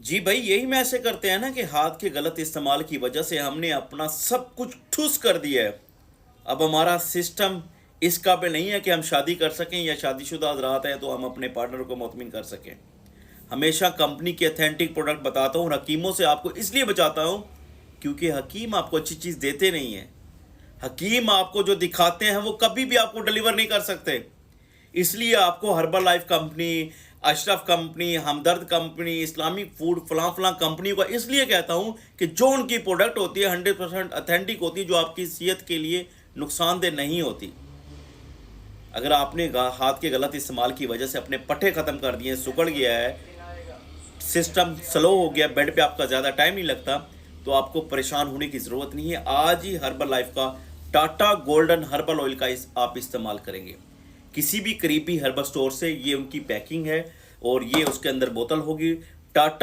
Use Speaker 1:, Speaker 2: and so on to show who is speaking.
Speaker 1: जी भाई, यही में ऐसे करते हैं ना कि हाथ के गलत इस्तेमाल की वजह से हमने अपना सब कुछ ठुस कर दिया है। अब हमारा सिस्टम इस काबिल नहीं है कि हम शादी कर सकें, या शादीशुदा हज़रात हैं तो हम अपने पार्टनर को मुतमिन कर सकें। हमेशा कंपनी के अथेंटिक प्रोडक्ट बताता हूँ और हकीमों से आपको इसलिए बचाता हूँ क्योंकि हकीम आपको अच्छी चीज़ देते नहीं हैं। हकीम आपको जो दिखाते हैं वो कभी भी आपको डिलीवर नहीं कर सकते। इसलिए आपको Herbalife company, Ashraf company, Hamdard company, Islamic food, फलां फलां कंपनियों का इसलिए कहता हूं कि जो उनकी प्रोडक्ट होती है 100% अथेंटिक होती है, जो आपकी सेहत के लिए नुकसानदेह नहीं होती। अगर आपने हाथ के गलत इस्तेमाल की वजह से अपने पट्टे ख़त्म कर दिए, सुगड़ गया है, सिस्टम स्लो हो गया, बेड पे आपका ज़्यादा टाइम नहीं लगता, तो आपको परेशान होने की ज़रूरत नहीं है। आज ही हर्बल लाइफ का टाटा गोल्डन हर्बल ऑयल का आप इस्तेमाल करेंगे किसी भी करीबी हर्बल स्टोर से। ये उनकी पैकिंग है और ये उसके अंदर बोतल होगी। टाटा